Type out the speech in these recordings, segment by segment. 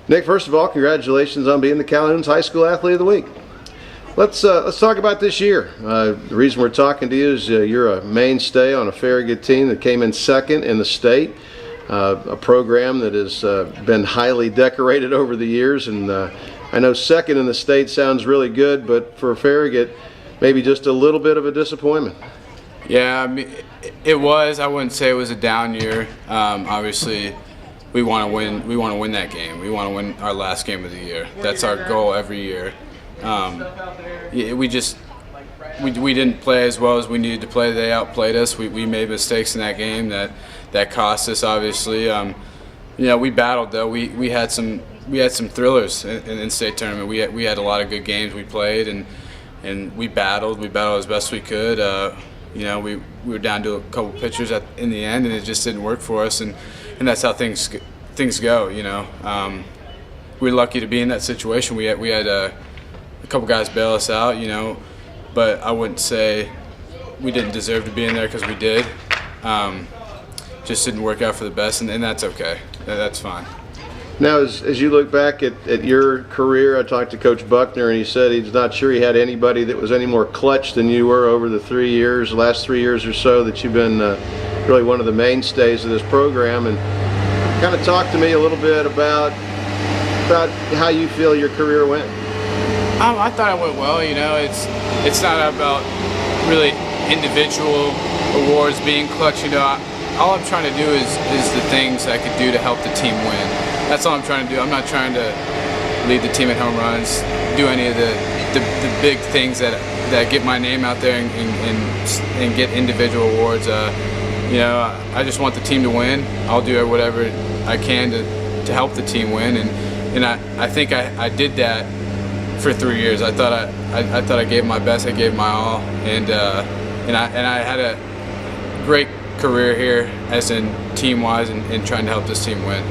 Nick, first of all, congratulations on being the Calhoun's High School Athlete of the Week. Let's talk about this year. The reason we're talking to you is you're a mainstay on a Farragut team that came in second in the state, a program that has been highly decorated over the years. And I know second in the state sounds really good, but for Farragut, maybe just a little bit of a disappointment. Yeah, I mean, it was. I wouldn't say it was a down year. Obviously, we want to win. We want to win that game. We want to win our last game of the year. That's our goal every year. We didn't play as well as we needed to play. They outplayed us. We made mistakes in that game that cost us. Obviously, we battled though. We had some thrillers in state tournament. We had a lot of good games we played and we battled. We battled as best we could. We were down to a couple pitchers in the end, and it just didn't work for us. And that's how things go. We were lucky to be in that situation. We had a couple guys bail us out. But I wouldn't say we didn't deserve to be in there because we did. Just didn't work out for the best, and that's okay. That's fine. Now, as you look back at your career, I talked to Coach Buckner, and he said he's not sure he had anybody that was any more clutch than you were over the last 3 years or so that you've been really one of the mainstays of this program. And kind of talk to me a little bit about how you feel your career went. I thought it went well. It's not about really individual awards being clutch. All I'm trying to do is the things I could do to help the team win. That's all I'm trying to do. I'm not trying to lead the team in home runs, do any of the big things that get my name out there and get individual awards. I just want the team to win. I'll do whatever I can to help the team win, and I think I did that for 3 years. I thought I gave my best. I gave my all, and I had a great career here, as in team-wise, and trying to help this team win.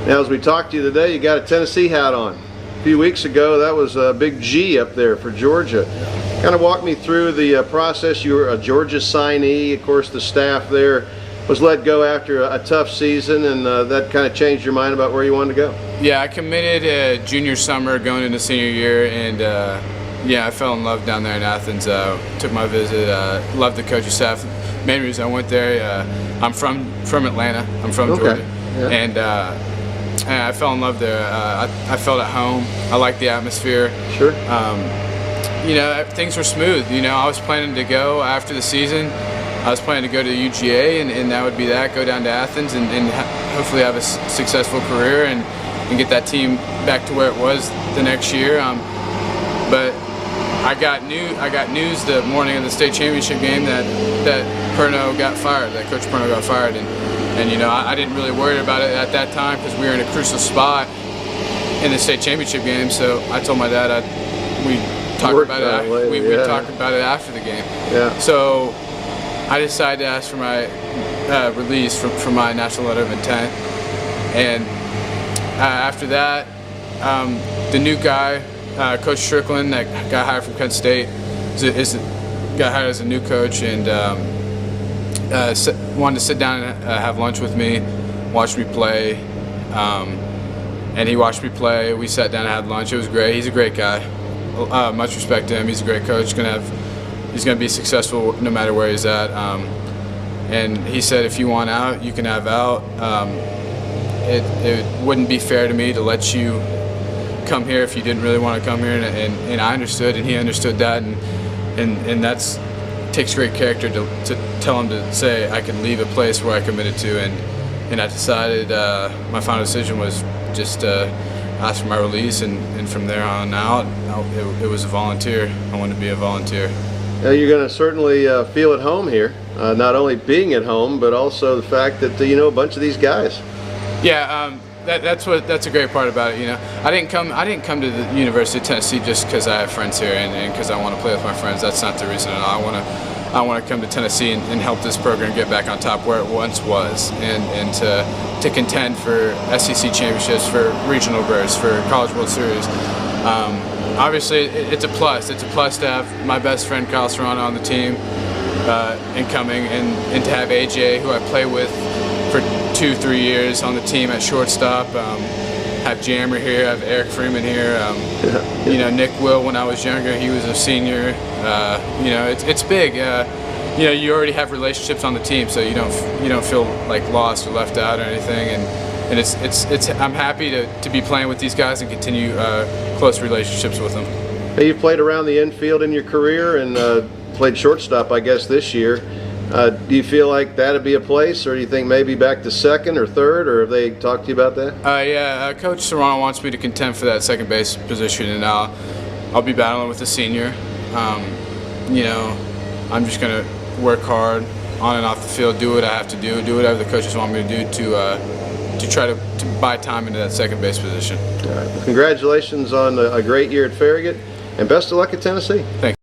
Now, as we talked to you today, you got a Tennessee hat on. A few weeks ago, that was a big G up there for Georgia. Kind of walk me through the process. You were a Georgia signee. Of course, the staff there was let go after a tough season, and that kind of changed your mind about where you wanted to go. Yeah, I committed junior summer going into senior year, and I fell in love down there in Athens. Took my visit, loved the coaching staff. Main reason I went there, I'm from Atlanta. I'm from Georgia, yeah. And I fell in love there. I felt at home. I liked the atmosphere. Sure. Things were smooth. I was planning to go after the season. I was planning to go to UGA, and that would be that. Go down to Athens and hopefully have a successful career and get that team back to where it was the next year. But I got news the morning of the state championship game that Perno got fired. That Coach Perno got fired, and I didn't really worry about it at that time because we were in a crucial spot in the state championship game. So I told my dad we talked about it after the game. Yeah. So I decided to ask for my release from my national letter of intent, and after that, the new guy, Coach Strickland, that got hired from Kent State, got hired as a new coach, and wanted to sit down and have lunch with me, watch me play, and he watched me play. We sat down and had lunch. It was great. He's a great guy. Much respect to him. He's a great coach. He's going to be successful no matter where he's at. And he said, if you want out, you can have out. It wouldn't be fair to me to let you come here if you didn't really want to come here. And I understood, and he understood that. And that's takes great character to tell him to say I can leave a place where I committed to. And I decided my final decision was just ask for my release. And from there on out, it was a volunteer. I wanted to be a volunteer. Now you're going to certainly feel at home here, not only being at home, but also the fact that you know a bunch of these guys. Yeah, that's a great part about it. I didn't come to the University of Tennessee just because I have friends here and because I want to play with my friends. That's not the reason at all. I want to come to Tennessee and help this program get back on top where it once was, and to contend for SEC championships, for regional berths, for College World Series. Obviously, it's a plus. It's a plus to have my best friend Kyle Serrano on the team incoming, and to have AJ, who I play with for 2-3 years on the team at shortstop. have Jammer here, have Eric Freeman here. You know, Nick Will when I was younger, he was a senior. You know, it's big. You know, you already have relationships on the team, so you don't feel like lost or left out or anything. And it's I'm happy to be playing with these guys and continue close relationships with them. Hey, you've played around the infield in your career and played shortstop, I guess, this year. Do you feel like that'd be a place, or do you think maybe back to second or third, or have they talked to you about that? Yeah, Coach Serrano wants me to contend for that second base position, and I'll be battling with the senior. You know, I'm just gonna work hard on and off the field, do what I have to do whatever the coaches want me to do to try to buy time into that second base position. All right. Well, congratulations on a great year at Farragut, and best of luck at Tennessee. Thanks.